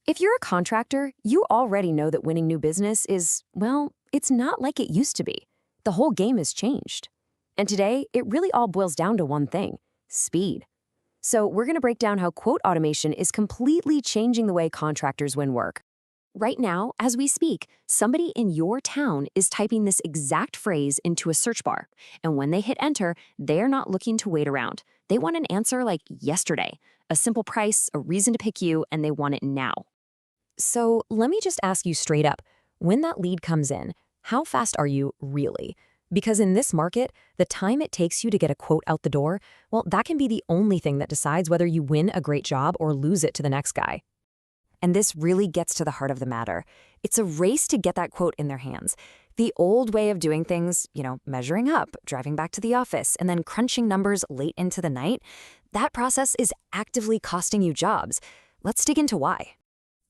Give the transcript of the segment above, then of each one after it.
If you're a contractor, you already know that winning new business is, well, it's not like it used to be. The whole game has changed. And today, it really all boils down to one thing: speed. So we're going to break down how quote automation is completely changing the way contractors win work. Right now, as we speak, somebody in your town is typing this exact phrase into a search bar. And when they hit enter, they're not looking to wait around. They want an answer like yesterday, a simple price, a reason to pick you, and they want it now. So let me just ask you straight up, when that lead comes in, how fast are you really? Because in this market, the time it takes you to get a quote out the door, well, that can be the only thing that decides whether you win a great job or lose it to the next guy. And this really gets to the heart of the matter. It's a race to get that quote in their hands. The old way of doing things, measuring up, driving back to the office, and then crunching numbers late into the night, that process is actively costing you jobs. Let's dig into why.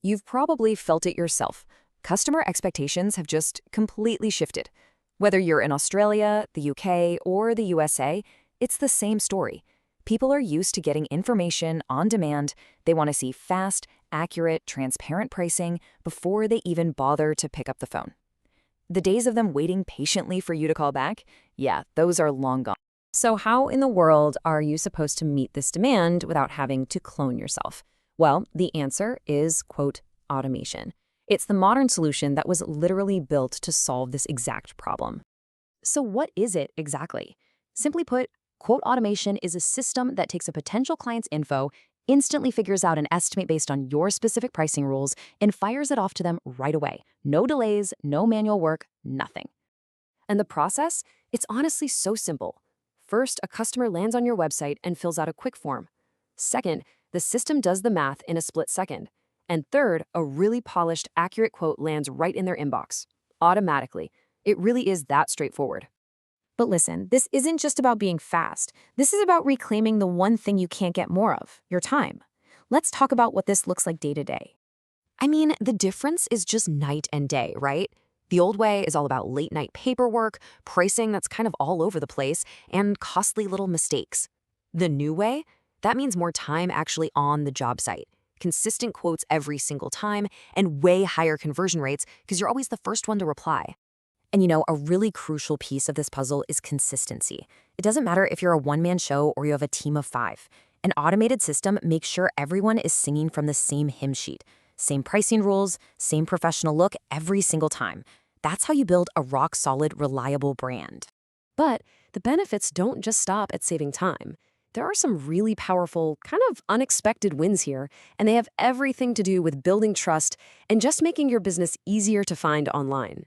You've probably felt it yourself. Customer expectations have just completely shifted. Whether you're in Australia, the UK, or the USA, it's the same story. People are used to getting information on demand. They want to see fast, accurate, transparent pricing before they even bother to pick up the phone. The days of them waiting patiently for you to call back, yeah, those are long gone. So how in the world are you supposed to meet this demand without having to clone yourself? Well, the answer is, quote, automation. It's the modern solution that was literally built to solve this exact problem. So what is it exactly? Simply put, quote automation is a system that takes a potential client's info, instantly figures out an estimate based on your specific pricing rules, and fires it off to them right away. No delays, no manual work, nothing. And the process? It's honestly so simple. First, a customer lands on your website and fills out a quick form. Second, the system does the math in a split second. And third, a really polished, accurate quote lands right in their inbox, automatically. It really is that straightforward. But listen, this isn't just about being fast. This is about reclaiming the one thing you can't get more of, your time. Let's talk about what this looks like day to day. I mean, the difference is just night and day, right? The old way is all about late-night paperwork, pricing that's kind of all over the place, and costly little mistakes. The new way? That means more time actually on the job site, consistent quotes every single time, and way higher conversion rates because you're always the first one to reply. And a really crucial piece of this puzzle is consistency. It doesn't matter if you're a one-man show or you have a team of 5. An automated system makes sure everyone is singing from the same hymn sheet, same pricing rules, same professional look every single time. That's how you build a rock-solid, reliable brand. But the benefits don't just stop at saving time. There are some really powerful, kind of unexpected wins here, and they have everything to do with building trust and just making your business easier to find online.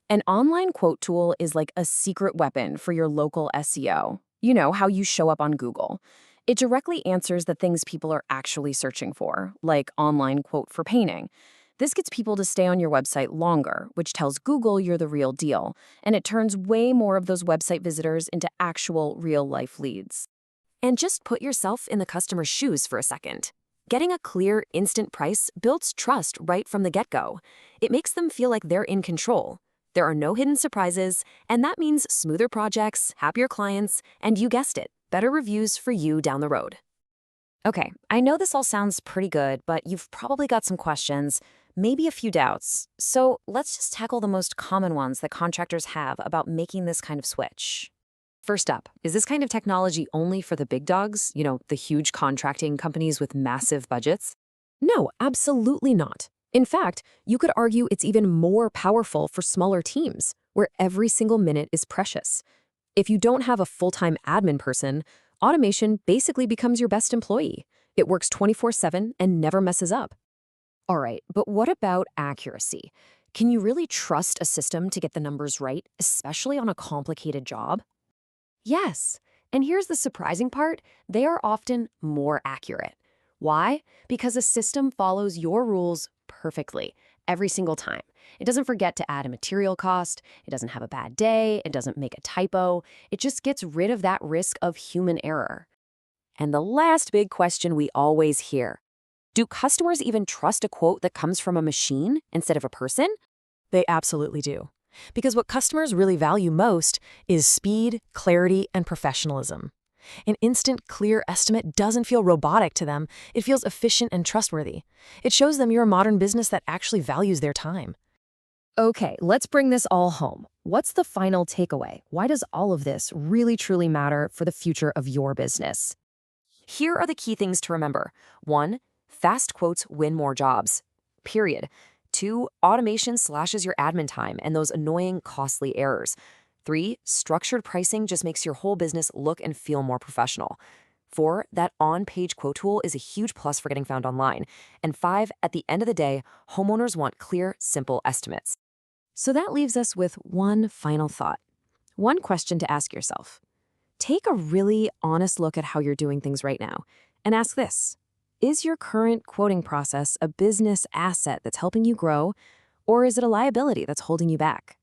An online quote tool is like a secret weapon for your local SEO. You know, how you show up on Google. It directly answers the things people are actually searching for, like online quote for painting. This gets people to stay on your website longer, which tells Google you're the real deal, and it turns way more of those website visitors into actual real-life leads. And just put yourself in the customer's shoes for a second. Getting a clear, instant price builds trust right from the get-go. It makes them feel like they're in control. There are no hidden surprises, and that means smoother projects, happier clients, and you guessed it, better reviews for you down the road. Okay, I know this all sounds pretty good, but you've probably got some questions, maybe a few doubts. So let's just tackle the most common ones that contractors have about making this kind of switch. First up, is this kind of technology only for the big dogs, the huge contracting companies with massive budgets? No, absolutely not. In fact, you could argue it's even more powerful for smaller teams, where every single minute is precious. If you don't have a full-time admin person, automation basically becomes your best employee. It works 24/7 and never messes up. All right, but what about accuracy? Can you really trust a system to get the numbers right, especially on a complicated job? Yes, and here's the surprising part, they are often more accurate. Why? Because a system follows your rules perfectly every single time. It doesn't forget to add a material cost, it doesn't have a bad day, it doesn't make a typo, it just gets rid of that risk of human error. And the last big question we always hear, do customers even trust a quote that comes from a machine instead of a person? They absolutely do. Because what customers really value most is speed, clarity, and professionalism. An instant, clear estimate doesn't feel robotic to them. It feels efficient and trustworthy. It shows them you're a modern business that actually values their time. Okay, let's bring this all home. What's the final takeaway? Why does all of this really truly matter for the future of your business? Here are the key things to remember. 1. Fast quotes win more jobs. Period. 2. Automation slashes your admin time and those annoying, costly errors. 3. Structured pricing just makes your whole business look and feel more professional. 4. That on-page quote tool is a huge plus for getting found online. And 5. At the end of the day, homeowners want clear, simple estimates. So that leaves us with one final thought. One question to ask yourself. Take a really honest look at how you're doing things right now and ask this. Is your current quoting process a business asset that's helping you grow, or is it a liability that's holding you back?